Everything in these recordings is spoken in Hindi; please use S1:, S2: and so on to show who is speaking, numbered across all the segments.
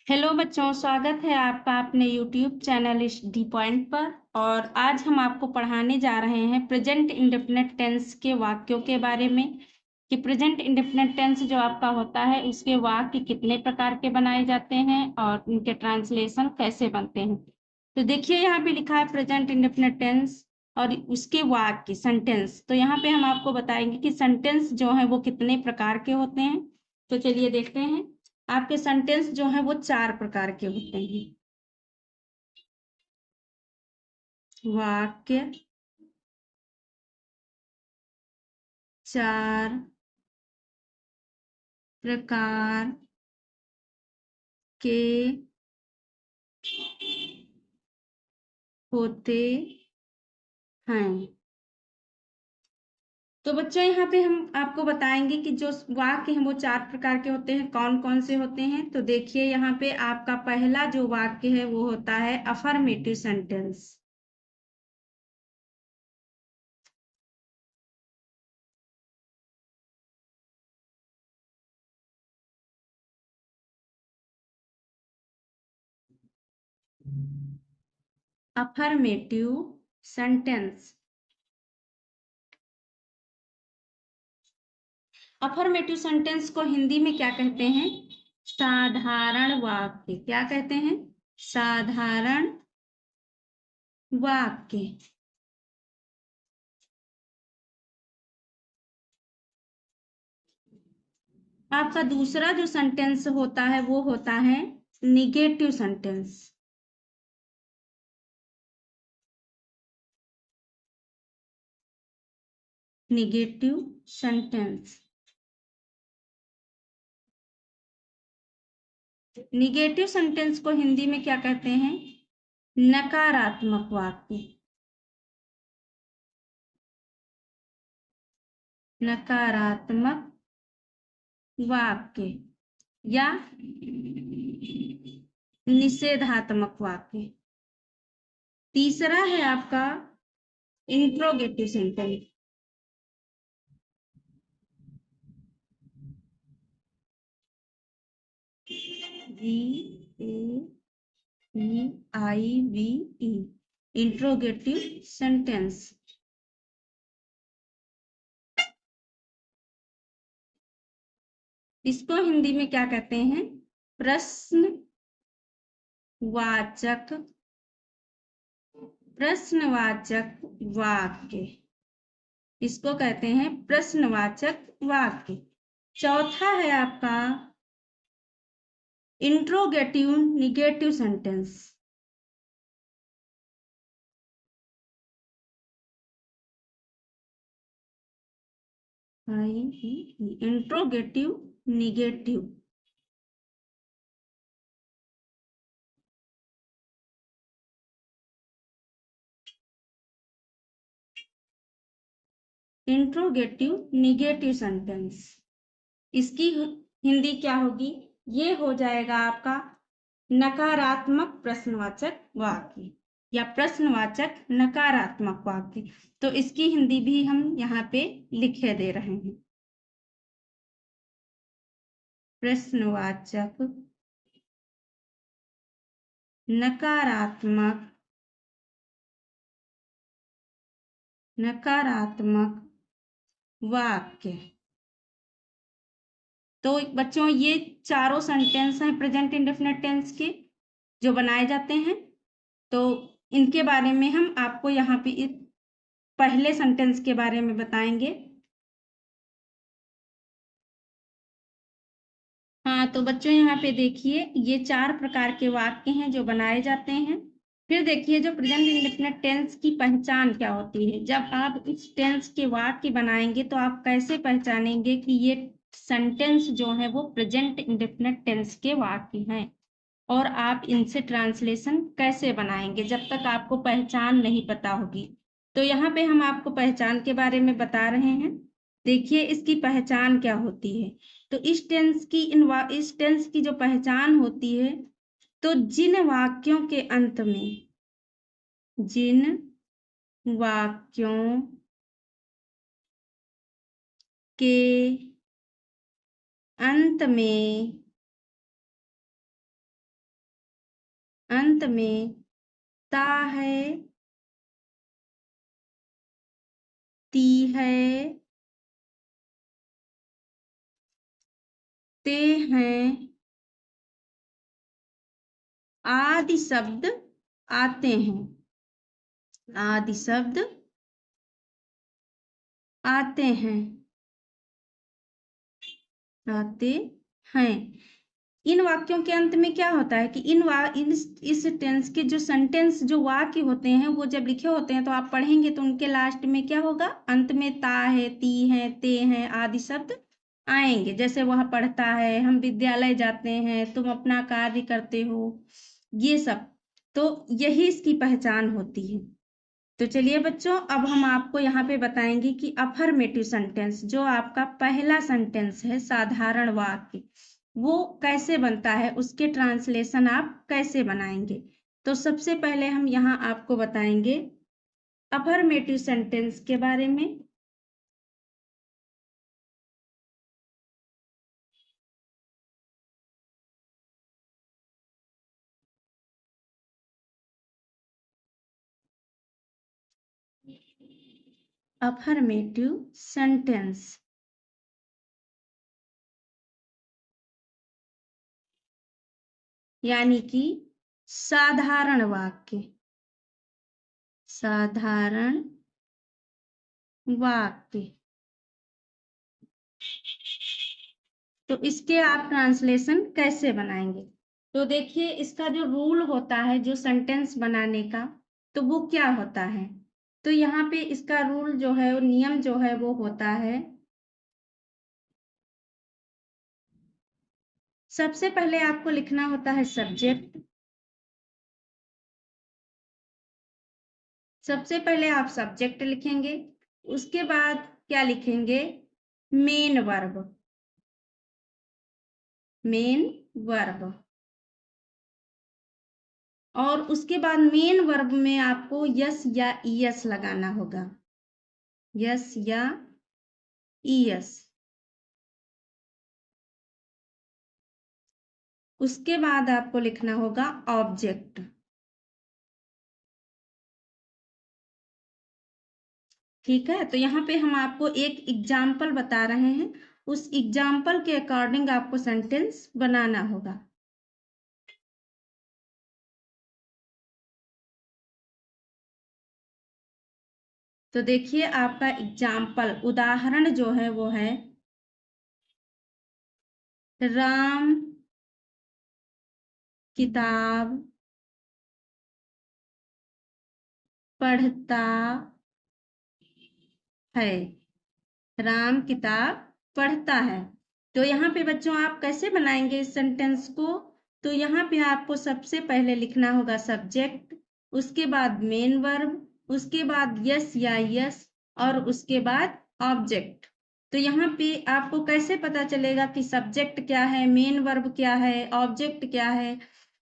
S1: हेलो बच्चों, स्वागत है आपका अपने यूट्यूब चैनल स्टडी पॉइंट पर। और आज हम आपको पढ़ाने जा रहे हैं प्रेजेंट इंडेफिनिट टेंस के वाक्यों के बारे में कि प्रेजेंट इंडेफिनिट टेंस जो आपका होता है उसके वाक्य कितने प्रकार के बनाए जाते हैं और उनके ट्रांसलेशन कैसे बनते हैं। तो देखिए यहाँ पे लिखा है प्रेजेंट इंडेफिनिट टेंस और उसके वाक्य सेंटेंस। तो यहाँ पे हम आपको बताएंगे कि सेंटेंस जो है वो कितने प्रकार के होते हैं। तो चलिए देखते हैं। आपके सेंटेंस जो है वो 4 प्रकार के होते हैं। वाक्य 4 प्रकार के होते हैं। तो बच्चों यहाँ पे हम आपको बताएंगे कि जो वाक्य हैं वो 4 प्रकार के होते हैं, कौन कौन से होते हैं। तो देखिए यहाँ पे आपका पहला जो वाक्य है वो होता है affirmative sentence. Affirmative sentence. Affirmative sentence को हिंदी में क्या कहते हैं? साधारण वाक्य। क्या कहते हैं? साधारण वाक्य। आपका दूसरा जो सेंटेंस होता है वो होता है negative sentence. Negative sentence. Negative sentence को हिंदी में क्या कहते हैं? नकारात्मक वाक्य। नकारात्मक वाक्य या निषेधात्मक वाक्य। तीसरा है आपका interrogative sentence. GAEIVE। Interrogative sentence. इसको हिंदी में क्या कहते हैं? प्रश्नवाचक। प्रश्नवाचक वाक्य। इसको कहते हैं प्रश्नवाचक वाक्य। चौथा है आपका interrogative negative sentence. Interrogative negative. Interrogative negative sentence. इसकी हिंदी क्या होगी? ये हो जाएगा आपका नकारात्मक प्रश्नवाचक वाक्य या प्रश्नवाचक नकारात्मक वाक्य। तो इसकी हिंदी भी हम यहाँ पे लिखे दे रहे हैं। प्रश्नवाचक नकारात्मक वाक्य। तो बच्चों ये चारों सेंटेंस हैं प्रेजेंट इंडेफिनिट टेंस के जो बनाए जाते हैं। तो इनके बारे में हम आपको यहाँ पे पहले सेंटेंस के बारे में बताएंगे। हाँ, तो बच्चों यहाँ पे देखिए ये 4 प्रकार के वाक्य हैं जो बनाए जाते हैं। फिर देखिए जो प्रेजेंट इंडेफिनिट टेंस की पहचान क्या होती है। जब आप इस टेंस के वाक्य बनाएंगे तो आप कैसे पहचानेंगे कि ये सेंटेंस जो है वो प्रेजेंट इंडेफिनिट टेंस के वाक्य हैं और आप इनसे ट्रांसलेशन कैसे बनाएंगे जब तक आपको पहचान नहीं पता होगी। तो यहाँ पे हम आपको पहचान के बारे में बता रहे हैं। देखिए इसकी पहचान क्या होती है। तो इस टेंस की जो पहचान होती है, तो जिन वाक्यों के अंत में अंत में अंत में ता है, ती है, ते हैं आदि शब्द आते हैं। आदि शब्द आते हैं, आते हैं। इन वाक्यों के अंत में क्या होता है कि इस टेंस के जो सेंटेंस जो वाक्य होते हैं वो जब लिखे होते हैं तो आप पढ़ेंगे तो उनके लास्ट में क्या होगा, अंत में ता है, ती है, ते हैं आदि शब्द आएंगे। जैसे वह पढ़ता है, हम विद्यालय जाते हैं, तुम अपना कार्य करते हो, ये सब। तो यही इसकी पहचान होती है। तो चलिए बच्चों, अब हम आपको यहाँ पे बताएंगे कि अफर्मेटिव सेंटेंस जो आपका पहला सेंटेंस है, साधारण वाक्य, वो कैसे बनता है, उसके ट्रांसलेशन आप कैसे बनाएंगे। तो सबसे पहले हम यहाँ आपको बताएंगे अफर्मेटिव सेंटेंस के बारे में। अफर्मेटिव सेंटेंस यानी कि साधारण वाक्य, साधारण वाक्य। तो इसके आप ट्रांसलेशन कैसे बनाएंगे। तो देखिए, इसका जो रूल होता है जो सेंटेंस बनाने का, तो वो क्या होता है। तो यहाँ पे इसका रूल जो है, वो नियम जो है वो होता है, सबसे पहले आपको लिखना होता है सब्जेक्ट। सबसे पहले आप सब्जेक्ट लिखेंगे, उसके बाद क्या लिखेंगे, मेन वर्ब। मेन वर्ब, और उसके बाद मेन वर्ब में आपको यस या ईएस लगाना होगा, यस या ईएस। उसके बाद आपको लिखना होगा ऑब्जेक्ट। ठीक है, तो यहाँ पे हम आपको एक एग्जाम्पल बता रहे हैं, उस एग्जाम्पल के अकॉर्डिंग आपको सेंटेंस बनाना होगा। तो देखिए, आपका एग्जाम्पल उदाहरण जो है वो है, राम किताब पढ़ता है। राम किताब पढ़ता है। तो यहाँ पे बच्चों आप कैसे बनाएंगे इस सेंटेंस को। तो यहाँ पे आपको सबसे पहले लिखना होगा सब्जेक्ट, उसके बाद मेन वर्ब, उसके बाद यस या यस, और उसके बाद ऑब्जेक्ट। तो यहाँ पे आपको कैसे पता चलेगा कि सब्जेक्ट क्या है, मेन वर्ब क्या है, ऑब्जेक्ट क्या है।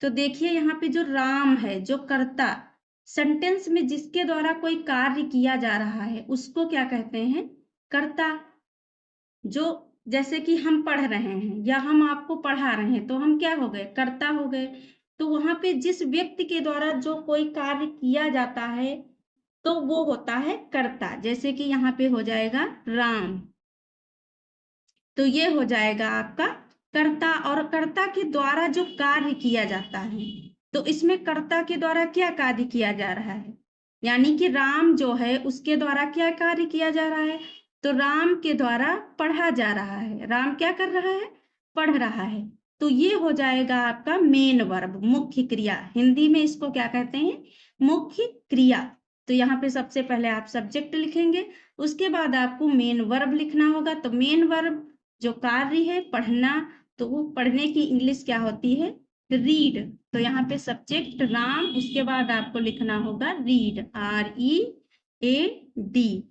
S1: तो देखिए, यहाँ पे जो राम है, जो कर्ता, सेंटेंस में जिसके द्वारा कोई कार्य किया जा रहा है उसको क्या कहते हैं, कर्ता। जो जैसे कि हम पढ़ रहे हैं या हम आपको पढ़ा रहे हैं, तो हम क्या हो गए, कर्ता हो गए। तो वहां पे जिस व्यक्ति के द्वारा जो कोई कार्य किया जाता है तो वो होता है कर्ता। जैसे कि यहाँ पे हो जाएगा राम, तो ये हो जाएगा आपका कर्ता। और कर्ता के द्वारा जो कार्य किया जाता है, तो इसमें कर्ता के द्वारा क्या कार्य किया जा रहा है, यानी कि राम जो है उसके द्वारा क्या कार्य किया जा रहा है। तो राम के द्वारा पढ़ा जा रहा है, राम क्या कर रहा है, पढ़ रहा है। तो ये हो जाएगा आपका मेन वर्ब, मुख्य क्रिया। हिंदी में इसको क्या कहते हैं, मुख्य क्रिया। तो यहाँ पे सबसे पहले आप सब्जेक्ट लिखेंगे, उसके बाद आपको मेन वर्ब लिखना होगा। तो मेन वर्ब जो कार्य है पढ़ना, तो वो पढ़ने की इंग्लिश क्या होती है, रीड। तो यहाँ पे सब्जेक्ट राम, उसके बाद आपको लिखना होगा रीड, READ।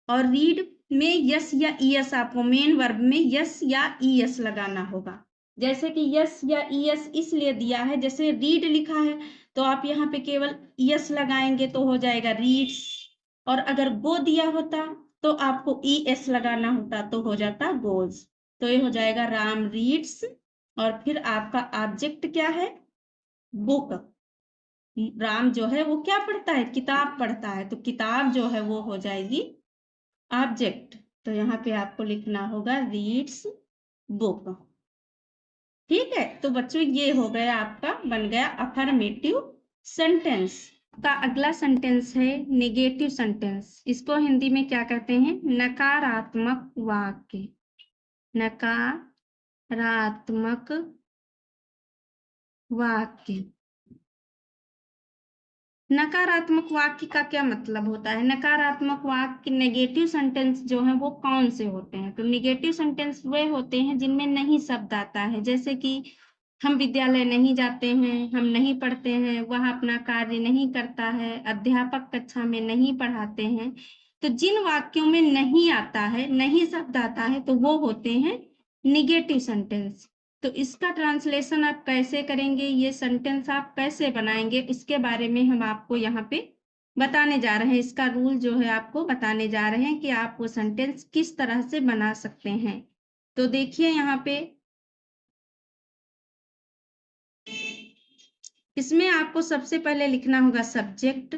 S1: और रीड में यस या ईएस, आपको मेन वर्ब में यस या ईएस लगाना होगा। जैसे कि यस या ईएस इसलिए दिया है, जैसे रीड लिखा है तो आप यहाँ पे केवल यस लगाएंगे तो हो जाएगा रीड्स, और अगर गो दिया होता तो आपको ES लगाना होता तो हो जाता गोज। तो ये हो जाएगा राम रीड्स, और फिर आपका ऑब्जेक्ट क्या है, बुक। राम जो है वो क्या पढ़ता है, किताब पढ़ता है, तो किताब जो है वो हो जाएगी ऑब्जेक्ट। तो यहाँ पे आपको लिखना होगा रीड्स बुक। ठीक है, तो बच्चों ये हो गया आपका, बन गया अफर्मेटिव सेंटेंस। का अगला सेंटेंस है नेगेटिव सेंटेंस। इसको हिंदी में क्या कहते हैं, नकारात्मक वाक्य। नकारात्मक वाक्य। नकारात्मक वाक्य का क्या मतलब होता है, नकारात्मक वाक्य नेगेटिव सेंटेंस जो है वो कौन से होते हैं, तो नेगेटिव सेंटेंस वे होते हैं जिनमें नहीं शब्द आता है, जैसे कि हम विद्यालय नहीं जाते हैं, हम नहीं पढ़ते हैं, वह अपना कार्य नहीं करता है, अध्यापक कक्षा में नहीं पढ़ाते हैं। तो जिन वाक्यों में नहीं आता है, नहीं शब्द आता है, तो वो होते हैं निगेटिव सेंटेंस। तो इसका ट्रांसलेशन आप कैसे करेंगे, ये सेंटेंस आप कैसे बनाएंगे, इसके बारे में हम आपको यहाँ पे बताने जा रहे हैं। इसका रूल जो है आपको बताने जा रहे हैं कि आप वो सेंटेंस किस तरह से बना सकते हैं। तो देखिए यहाँ पे इसमें आपको सबसे पहले लिखना होगा सब्जेक्ट।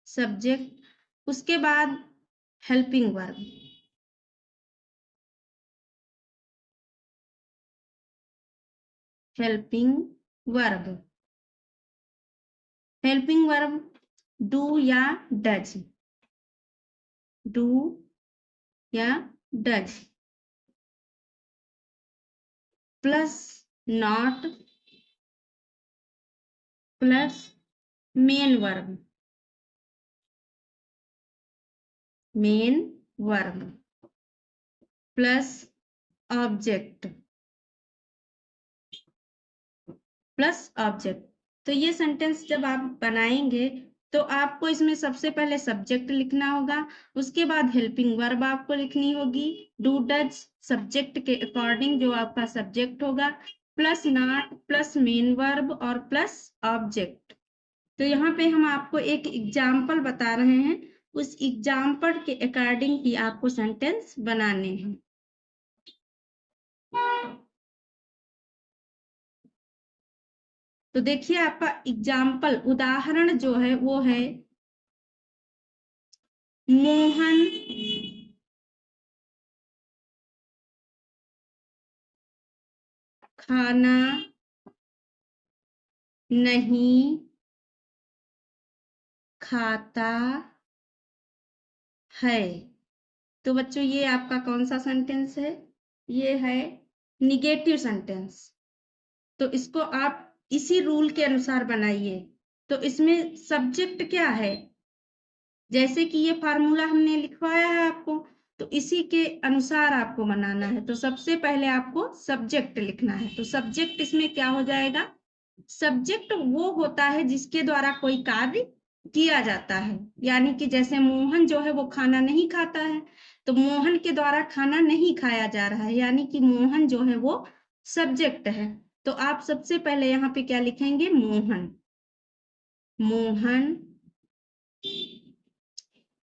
S1: सब्जेक्ट, उसके बाद helping verb. Helping verb. Helping verb do या डज। डू या does plus not plus main verb. Main verb plus object. Plus object. तो ये सेंटेंस जब आप बनाएंगे तो आपको इसमें सबसे पहले सब्जेक्ट लिखना होगा, उसके बाद हेल्पिंग वर्ब आपको लिखनी होगी, डू डज सब्जेक्ट के अकॉर्डिंग जो आपका सब्जेक्ट होगा, plus not plus main verb और प्लस ऑब्जेक्ट। तो यहाँ पे हम आपको एक एग्जाम्पल बता रहे हैं, उस एग्जाम्पल के अकॉर्डिंग ही आपको सेंटेंस बनाने हैं। तो देखिए आपका एग्जाम्पल उदाहरण जो है वो है मोहन खाना नहीं खाता है। तो बच्चों ये आपका कौन सा सेंटेंस है, ये है निगेटिव सेंटेंस। तो इसको आप इसी रूल के अनुसार बनाइए। तो इसमें सब्जेक्ट क्या है, जैसे कि ये फार्मूला हमने लिखवाया है आपको, तो इसी के अनुसार आपको बनाना है। तो सबसे पहले आपको सब्जेक्ट लिखना है। तो सब्जेक्ट इसमें क्या हो जाएगा, सब्जेक्ट वो होता है जिसके द्वारा कोई कार्य किया जाता है, यानी कि जैसे मोहन जो है वो खाना नहीं खाता है, तो मोहन के द्वारा खाना नहीं खाया जा रहा है, यानी कि मोहन जो है वो सब्जेक्ट है। तो आप सबसे पहले यहाँ पे क्या लिखेंगे, मोहन। मोहन,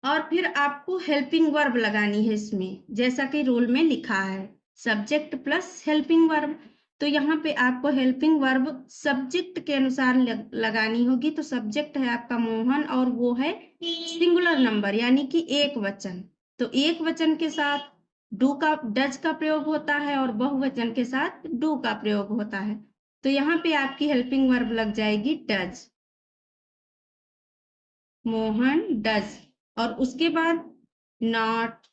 S1: और फिर आपको हेल्पिंग वर्ब लगानी है इसमें, जैसा कि रूल में लिखा है सब्जेक्ट प्लस हेल्पिंग वर्ब। तो यहाँ पे आपको हेल्पिंग वर्ब सब्जेक्ट के अनुसार लगानी होगी। तो सब्जेक्ट है आपका मोहन और वो है सिंगुलर नंबर यानी कि एक वचन। तो एक वचन के साथ डू का डज का प्रयोग होता है और बहुवचन के साथ डू का प्रयोग होता है। तो यहाँ पे आपकी हेल्पिंग वर्ब लग जाएगी डज। मोहन डज, और उसके बाद नॉट,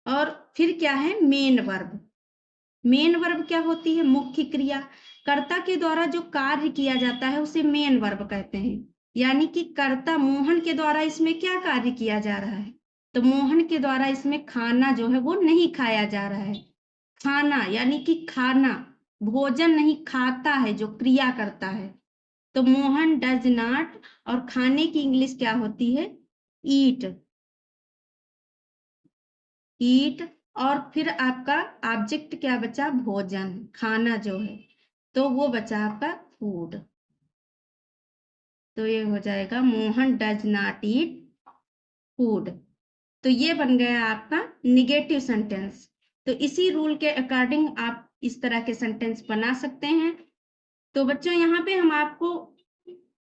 S1: और फिर क्या है मेन वर्ब। मेन वर्ब क्या होती है, मुख्य क्रिया। कर्ता के द्वारा जो कार्य किया जाता है उसे मेन वर्ब कहते हैं, यानी कि कर्ता मोहन के द्वारा इसमें क्या कार्य किया जा रहा है, तो मोहन के द्वारा इसमें खाना जो है वो नहीं खाया जा रहा है। खाना यानी कि खाना, भोजन नहीं खाता है जो क्रिया करता है। तो मोहन डज नॉट, और खाने की इंग्लिश क्या होती है, ईट। ईट, और फिर आपका ऑब्जेक्ट क्या बचा, भोजन, खाना जो है, तो वो बचा आपका फूड। तो ये हो जाएगा Mohan does not eat food. तो ये बन गया आपका निगेटिव सेंटेंस। तो इसी रूल के अकॉर्डिंग आप इस तरह के सेंटेंस बना सकते हैं। तो बच्चों यहाँ पे हम आपको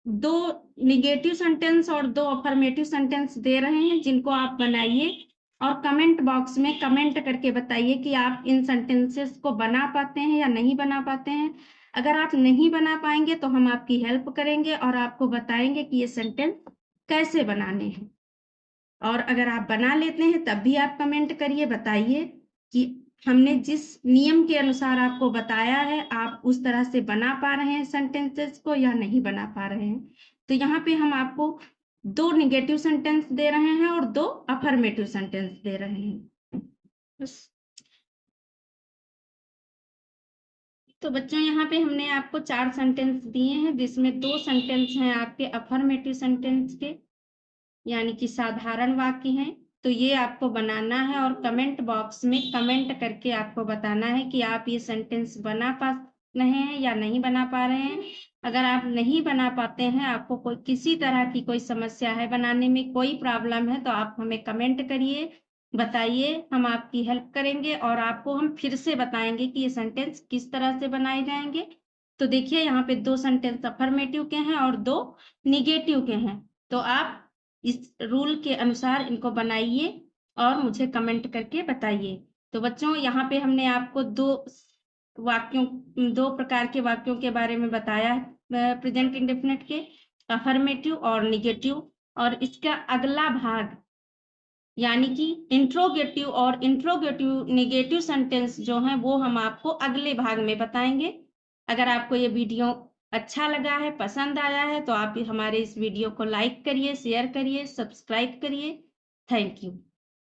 S1: 2 नेगेटिव सेंटेंस और 2 अफर्मेटिव सेंटेंस दे रहे हैं, जिनको आप बनाइए और कमेंट बॉक्स में कमेंट करके बताइए कि आप इन सेंटेंसेस को बना पाते हैं या नहीं बना पाते हैं। अगर आप नहीं बना पाएंगे तो हम आपकी हेल्प करेंगे और आपको बताएंगे कि ये सेंटेंस कैसे बनाने हैं। और अगर आप बना लेते हैं तब भी आप कमेंट करिए, बताइए कि हमने जिस नियम के अनुसार आपको बताया है आप उस तरह से बना पा रहे हैं सेंटेंसेस को या नहीं बना पा रहे हैं। तो यहाँ पे हम आपको 2 नेगेटिव सेंटेंस दे रहे हैं और 2 अफर्मेटिव सेंटेंस दे रहे हैं। बस। तो बच्चों यहाँ पे हमने आपको 4 सेंटेंस दिए हैं, जिसमें 2 सेंटेंस हैं आपके अफर्मेटिव सेंटेंस के, यानी कि साधारण वाक्य हैं। तो ये आपको बनाना है और कमेंट बॉक्स में कमेंट करके आपको बताना है कि आप ये सेंटेंस बना पा रहे हैं या नहीं बना पा रहे हैं। अगर आप नहीं बना पाते हैं, आपको कोई किसी तरह की कोई समस्या है, बनाने में कोई प्रॉब्लम है, तो आप हमें कमेंट करिए, बताइए, हम आपकी हेल्प करेंगे और आपको हम फिर से बताएंगे कि ये सेंटेंस किस तरह से बनाए जाएंगे। तो देखिए यहाँ पे 2 सेंटेंस अफर्मेटिव के हैं और 2 निगेटिव के हैं। तो आप इस रूल के अनुसार इनको बनाइए और मुझे कमेंट करके बताइए। तो बच्चों यहाँ पे हमने आपको 2 प्रकार के वाक्यों के बारे में बताया है, प्रेजेंट इंडेफिनिट के, अफर्मेटिव और निगेटिव। और इसका अगला भाग यानी कि इंट्रोगेटिव और इंट्रोगेटिव नेगेटिव सेंटेंस जो हैं वो हम आपको अगले भाग में बताएंगे। अगर आपको ये वीडियो अच्छा लगा है, पसंद आया है, तो आप हमारे इस वीडियो को लाइक करिए, शेयर करिए, सब्सक्राइब करिए। Thank you.